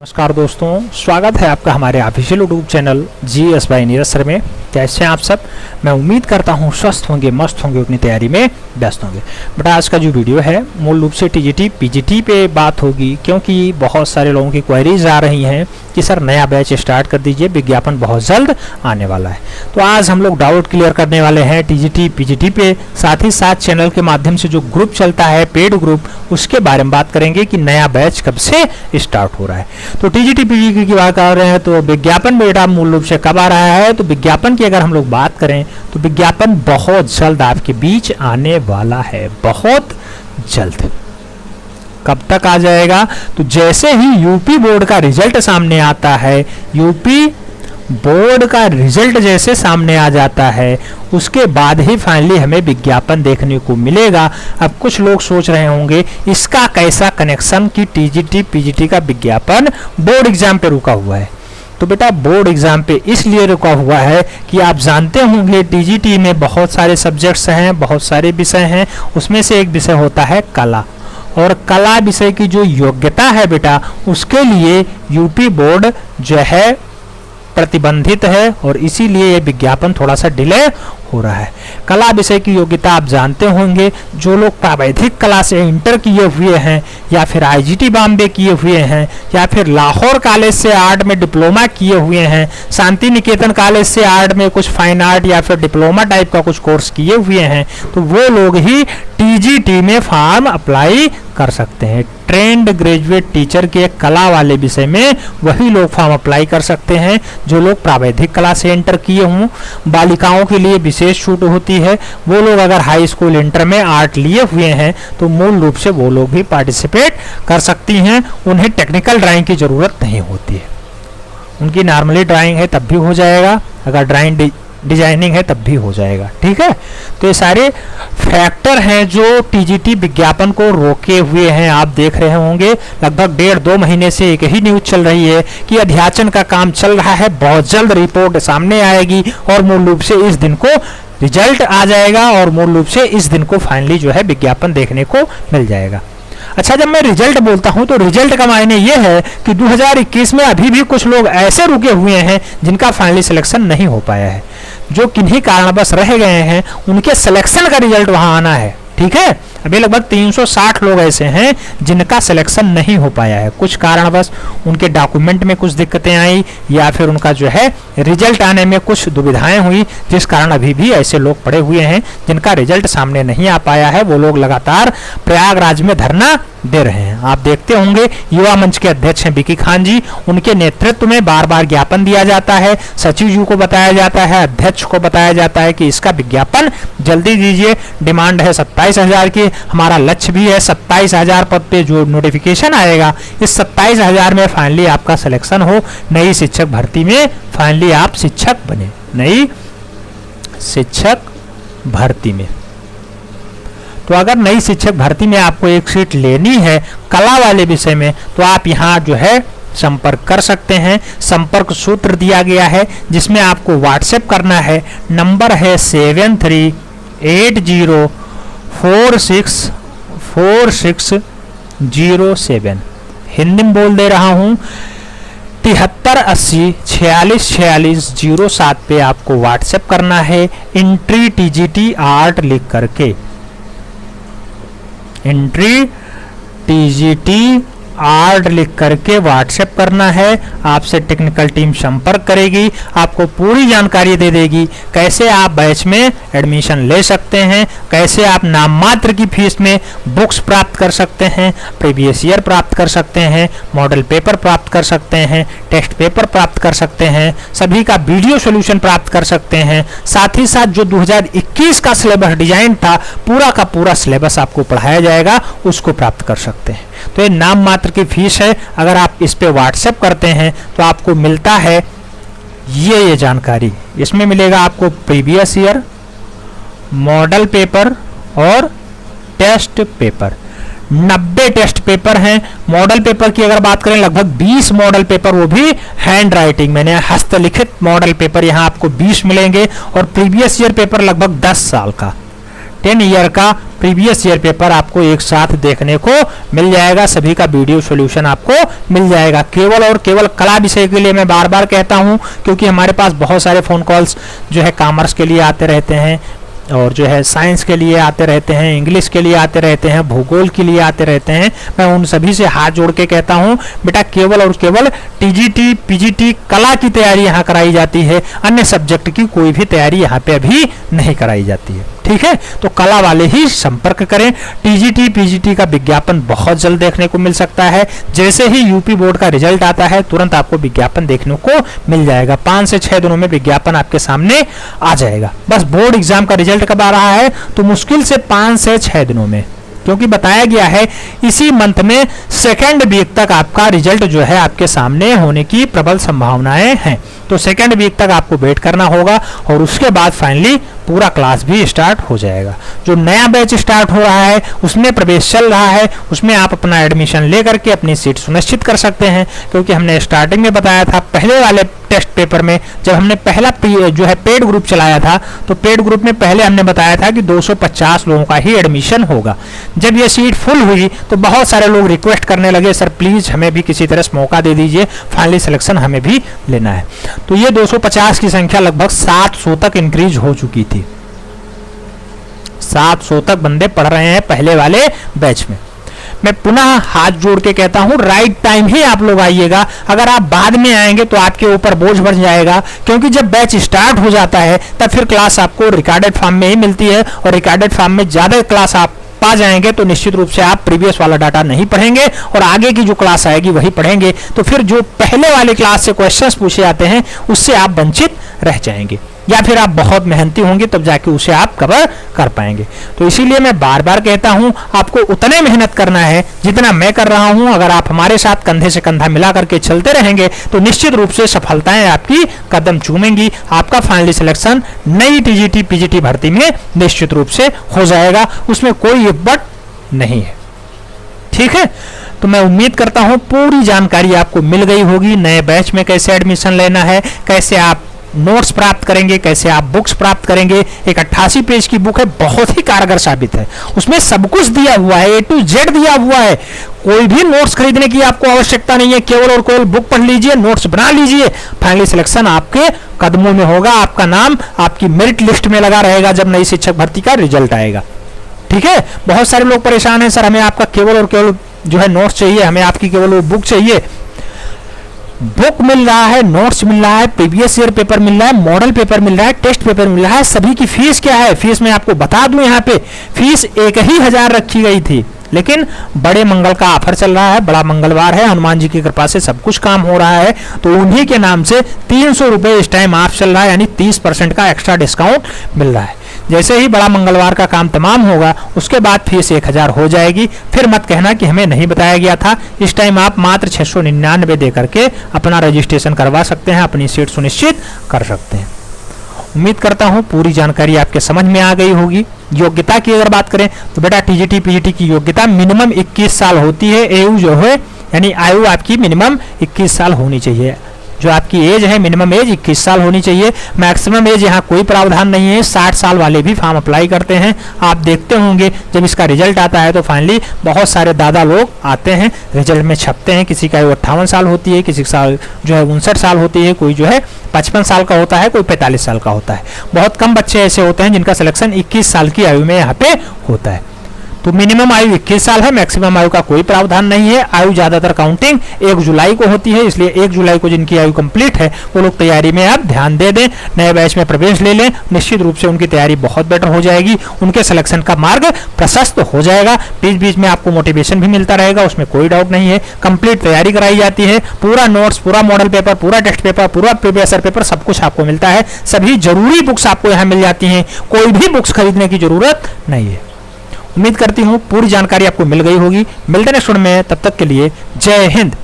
नमस्कार दोस्तों, स्वागत है आपका हमारे official YouTube channel GS by Neeraj sir में। कैसे हैं आप सब? मैं उम्मीद करता हूं स्वस्थ होंगे, मस्त होंगे, अपनी तैयारी में व्यस्त होंगे। बट आज का जो वीडियो है मूल रूप से TGT PGT पे बात होगी, क्योंकि बहुत सारे लोगों की क्वेरीज आ रही हैं कि सर नया बैच स्टार्ट कर दीजिए, विज्ञापन बहुत जल्द आने वाला है। तो आज हम लोग डाउट क्लियर करने वाले हैं TGT PGT पे, साथ ही साथ चैनल के माध्यम से जो ग्रुप चलता है पेड ग्रुप, उसके बारे में बात करेंगे कि नया बैच कब से स्टार्ट हो रहा है। तो TGT PGT की बात कर रहे हैं तो विज्ञापन बेटा मूल रूप से कब आ रहा है? तो विज्ञापन की अगर हम लोग बात करें तो विज्ञापन बहुत जल्द आपके बीच आने वाला है, बहुत जल्द। कब तक आ जाएगा? तो जैसे ही यूपी बोर्ड का रिजल्ट सामने आता है, यूपी बोर्ड का रिजल्ट जैसे सामने आ जाता है, उसके बाद ही फाइनली हमें विज्ञापन देखने को मिलेगा। अब कुछ लोग सोच रहे होंगे इसका कैसा कनेक्शन कि TGT PGT का विज्ञापन बोर्ड एग्जाम पे रुका हुआ है। तो बेटा बोर्ड एग्जाम पे इसलिए रुका हुआ है कि आप जानते होंगे TGT में बहुत सारे सब्जेक्ट्स हैं, बहुत सारे विषय हैं। उसमें से एक विषय होता है कला, और कला विषय की जो योग्यता है बेटा, उसके लिए यूपी बोर्ड जो है प्रतिबंधित है, और इसीलिए ये विज्ञापन थोड़ा सा डिले हो रहा है। कला विषय की योग्यता आप जानते होंगे, जो लोग प्रावैधिक कला से इंटर किए हुए हैं, या फिर IGT बॉम्बे किए हुए हैं, या फिर लाहौर कॉलेज से आर्ट में डिप्लोमा किए हुए हैं, शांति निकेतन कॉलेज से आर्ट में कुछ फाइन आर्ट या फिर डिप्लोमा टाइप का कुछ कोर्स किए हुए हैं, तो वो लोग ही TGT में फॉर्म अप्लाई कर सकते हैं। ट्रेंड ग्रेजुएट टीचर के कला वाले विषय में वही लोग फॉर्म अप्लाई कर सकते हैं जो लोग प्रावैधिक कला से इंटर किए हों। बालिकाओं के लिए विशेष छूट होती है। वो लोग अगर हाई स्कूल इंटर में आर्ट लिए हुए हैं तो मूल रूप से वो लोग भी पार्टिसिपेट कर सकती हैं। उन्हें टेक्निकल ड्राइंग की ज़रूरत नहीं होती है। उनकी नॉर्मली ड्राइंग है तब भी हो जाएगा, अगर ड्राइंग डिजाइनिंग है तब भी हो जाएगा। ठीक है, तो ये सारे फैक्टर हैं जो TGT विज्ञापन को रोके हुए हैं। आप देख रहे होंगे लगभग 1.5-2 महीने से एक ही न्यूज चल रही है कि अध्याचन का काम चल रहा है, बहुत जल्द रिपोर्ट सामने आएगी और मूल रूप से इस दिन को रिजल्ट आ जाएगा, और मूल रूप से इस दिन को फाइनली जो है विज्ञापन देखने को मिल जाएगा। अच्छा, जब मैं रिजल्ट बोलता हूं तो रिजल्ट का मायने ये है कि 2021 में अभी भी कुछ लोग ऐसे रुके हुए हैं जिनका फाइनली सिलेक्शन नहीं हो पाया है, जो किन्हीं कारणवश रह गए हैं, उनके सिलेक्शन का रिजल्ट वहां आना है। ठीक है, अभी लगभग 360 लोग ऐसे हैं जिनका सिलेक्शन नहीं हो पाया है, कुछ कारणवश उनके डॉक्यूमेंट में कुछ दिक्कतें आई, या फिर उनका जो है रिजल्ट आने में कुछ दुविधाएं हुई, जिस कारण अभी भी ऐसे लोग पड़े हुए हैं जिनका रिजल्ट सामने नहीं आ पाया है। वो लोग लगातार प्रयागराज में धरना दे रहे हैं। आप देखते होंगे युवा मंच के अध्यक्ष हैं विकी खान जी, उनके नेतृत्व में बार बार ज्ञापन दिया जाता है, सचिव जी को बताया जाता है, अध्यक्ष को बताया जाता है कि इसका विज्ञापन जल्दी दीजिए। डिमांड है 27,000 की, हमारा लक्ष्य भी है 27,000 पद पे जो नोटिफिकेशन आएगा, इस 27,000 में फाइनली आपका सिलेक्शन हो, नई शिक्षक भर्ती में फाइनली आप शिक्षक बने, नई शिक्षक भर्ती में। तो अगर नई शिक्षक भर्ती में आपको एक सीट लेनी है कला वाले विषय में, तो आप यहाँ जो है संपर्क कर सकते हैं। संपर्क सूत्र दिया गया है जिसमें आपको व्हाट्सएप करना है। नंबर है 7380464607। हिंदी में बोल दे रहा हूँ, 7380464607 पे आपको व्हाट्सएप करना है एंट्री TGT आर्ट लिख करके। एंट्री TGT आर्ट लिख करके व्हाट्सएप करना है। आपसे टेक्निकल टीम संपर्क करेगी, आपको पूरी जानकारी दे देगी कैसे आप बैच में एडमिशन ले सकते हैं, कैसे आप नाम मात्र की फीस में बुक्स प्राप्त कर सकते हैं, प्रीवियस ईयर प्राप्त कर सकते हैं, मॉडल पेपर प्राप्त कर सकते हैं, टेस्ट पेपर प्राप्त कर सकते हैं, सभी का वीडियो सोल्यूशन प्राप्त कर सकते हैं। साथ ही साथ जो 2021 का सिलेबस डिजाइन था, पूरा का पूरा सिलेबस आपको पढ़ाया जाएगा, उसको प्राप्त कर सकते हैं। तो ये नाम मात्र की फीस है। अगर आप इस पे व्हाट्सएप करते हैं तो आपको मिलता है ये जानकारी। इसमें मिलेगा आपको प्रीवियस ईयर, मॉडल पेपर और टेस्ट पेपर। 90 टेस्ट पेपर हैं। मॉडल पेपर की अगर बात करें लगभग 20 मॉडल पेपर, वो भी हैंड राइटिंग मैंने हस्तलिखित मॉडल पेपर यहाँ आपको 20 मिलेंगे, और प्रीवियस ईयर पेपर लगभग 10 साल का 10 ईयर का प्रीवियस ईयर पेपर आपको एक साथ देखने को मिल जाएगा। सभी का वीडियो सॉल्यूशन आपको मिल जाएगा। केवल और केवल कला विषय के लिए मैं बार बार कहता हूं, क्योंकि हमारे पास बहुत सारे फोन कॉल्स जो है कॉमर्स के लिए आते रहते हैं, और जो है साइंस के लिए आते रहते हैं, इंग्लिश के लिए आते रहते हैं, भूगोल के लिए आते रहते हैं। मैं उन सभी से हाथ जोड़ के कहता हूं, बेटा केवल और केवल टीजीटी पीजीटी कला की तैयारी यहाँ कराई जाती है, अन्य सब्जेक्ट की कोई भी तैयारी यहाँ पे अभी नहीं कराई जाती है। ठीक है, तो कला वाले ही संपर्क करें। टीजीटी पीजीटी का विज्ञापन बहुत जल्द देखने को मिल सकता है। जैसे ही यूपी बोर्ड का रिजल्ट आता है तुरंत आपको विज्ञापन देखने को मिल जाएगा। 5 से 6 दिनों में विज्ञापन आपके सामने आ जाएगा। बस बोर्ड एग्जाम का रिजल्ट कब आ रहा है, तो मुश्किल से 5 से 6 दिनों में, क्योंकि बताया गया है इसी मंथ में 2nd वीक तक आपका रिजल्ट जो है आपके सामने होने की प्रबल संभावनाएं हैं। तो 2nd वीक तक आपको वेट करना होगा, और उसके बाद फाइनली पूरा क्लास भी स्टार्ट हो जाएगा। जो नया बैच स्टार्ट हो रहा है उसमें प्रवेश चल रहा है, उसमें आप अपना एडमिशन लेकर के अपनी सीट सुनिश्चित कर सकते हैं। क्योंकि हमने स्टार्टिंग में बताया था, पहले वाले टेस्ट पेपर में जब हमने पहला जो है पेड ग्रुप चलाया था, तो पेड ग्रुप में पहले हमने बताया था कि 250 लोगों का ही एडमिशन होगा। जब ये सीट फुल हुई तो बहुत सारे लोग रिक्वेस्ट करने लगे, सर प्लीज हमें भी किसी तरह से मौका दे दीजिए, फाइनली सिलेक्शन हमें भी लेना है। तो ये 250 की संख्या लगभग 700 तक इंक्रीज हो चुकी थी। 700 तक बंदे पढ़ रहे हैं पहले वाले बैच में। मैं पुनः हाथ जोड़ के कहता हूं, राइट टाइम ही आप लोग आइएगा। अगर आप बाद में आएंगे तो आपके ऊपर बोझ बढ़ जाएगा, क्योंकि जब बैच स्टार्ट हो जाता है तब फिर क्लास आपको रिकॉर्डेड फॉर्म में ही मिलती है, और रिकॉर्डेड फॉर्म में ज्यादा क्लास आप पा जाएंगे तो निश्चित रूप से आप प्रीवियस वाला डाटा नहीं पढ़ेंगे और आगे की जो क्लास आएगी वही पढ़ेंगे। तो फिर जो पहले वाले क्लास से क्वेश्चंस पूछे जाते हैं उससे आप वंचित रह जाएंगे, या फिर आप बहुत मेहनती होंगे तब जाके उसे आप कवर कर पाएंगे। तो इसीलिए मैं बार बार कहता हूं, आपको उतने मेहनत करना है जितना मैं कर रहा हूं। अगर आप हमारे साथ कंधे से कंधा मिला करके चलते रहेंगे तो निश्चित रूप से सफलताएं आपकी कदम चूमेंगी। आपका फाइनली सिलेक्शन नई टीजीटी पीजीटी भर्ती में निश्चित रूप से हो जाएगा, उसमें कोई बट नहीं है। ठीक है, तो मैं उम्मीद करता हूं पूरी जानकारी आपको मिल गई होगी। नए बैच में कैसे एडमिशन लेना है, कैसे आप नोट्स प्राप्त करेंगे, कैसे आप बुक्स प्राप्त करेंगे। एक 88 पेज की बुक है, बहुत ही कारगर साबित है। उसमें सब कुछ दिया हुआ है, A to Z दिया हुआ है। कोई भी नोट्स खरीदने की आपको आवश्यकता नहीं है, केवल और केवल बुक पढ़ लीजिए, नोट्स बना लीजिए, फाइनली सिलेक्शन आपके कदमों में होगा। आपका नाम आपकी मेरिट लिस्ट में लगा रहेगा जब नई शिक्षक भर्ती का रिजल्ट आएगा। ठीक है, बहुत सारे लोग परेशान हैं, सर हमें आपका केवल और केवल जो है नोट्स चाहिए, हमें आपकी केवल वो बुक चाहिए। बुक मिल रहा है, नोट्स मिल रहा है, प्रीवियस ईयर पेपर मिल रहा है, मॉडल पेपर मिल रहा है, टेस्ट पेपर मिल रहा है। सभी की फीस क्या है, फीस मैं आपको बता दूं, यहाँ पे फीस 1,000 रखी गई थी, लेकिन बड़े मंगल का ऑफर चल रहा है। बड़ा मंगलवार है, हनुमान जी की कृपा से सब कुछ काम हो रहा है, तो उन्हीं के नाम से 300 रुपए इस टाइम ऑफ चल रहा है, यानी 30% का एक्स्ट्रा डिस्काउंट मिल रहा है। जैसे ही बड़ा मंगलवार का काम तमाम होगा उसके बाद फीस 1,000 हो जाएगी। फिर मत कहना कि हमें नहीं बताया गया था। इस टाइम आप मात्र 699 दे करके अपना रजिस्ट्रेशन करवा सकते हैं, अपनी सीट सुनिश्चित कर सकते हैं। उम्मीद करता हूं पूरी जानकारी आपके समझ में आ गई होगी। योग्यता की अगर बात करें तो बेटा टीजीटी पीजीटी की योग्यता मिनिमम 21 साल होती है। एयू जो है यानी आयु आपकी मिनिमम 21 साल होनी चाहिए। जो आपकी एज है मिनिमम एज 21 साल होनी चाहिए। मैक्सिमम एज यहाँ कोई प्रावधान नहीं है, 60 साल वाले भी फॉर्म अप्लाई करते हैं। आप देखते होंगे जब इसका रिजल्ट आता है तो फाइनली बहुत सारे दादा लोग आते हैं, रिजल्ट में छपते हैं। किसी का 58 साल होती है, किसी का जो है 59 साल होती है, कोई जो है 55 साल का होता है, कोई 45 साल का होता है। बहुत कम बच्चे ऐसे होते हैं जिनका सिलेक्शन 21 साल की आयु में यहाँ पे होता है। तो मिनिमम आयु 21 साल है, मैक्सिमम आयु का कोई प्रावधान नहीं है। आयु ज्यादातर काउंटिंग 1 जुलाई को होती है, इसलिए 1 जुलाई को जिनकी आयु कंप्लीट है वो लोग तैयारी में अब ध्यान दे दें, नए बैच में प्रवेश ले लें। निश्चित रूप से उनकी तैयारी बहुत बेटर हो जाएगी, उनके सिलेक्शन का मार्ग प्रशस्त हो जाएगा। बीच बीच में आपको मोटिवेशन भी मिलता रहेगा, उसमें कोई डाउट नहीं है। कंप्लीट तैयारी कराई जाती है, पूरा नोट्स, पूरा मॉडल पेपर, पूरा टेस्ट पेपर, पूरा प्रीवियस पेपर, सब कुछ आपको मिलता है। सभी जरूरी बुक्स आपको यहाँ मिल जाती हैं, कोई भी बुक्स खरीदने की जरूरत नहीं है। उम्मीद करती हूँ पूरी जानकारी आपको मिल गई होगी। मिलते हैं नेक्स्ट वीडियो में, तब तक के लिए जय हिंद।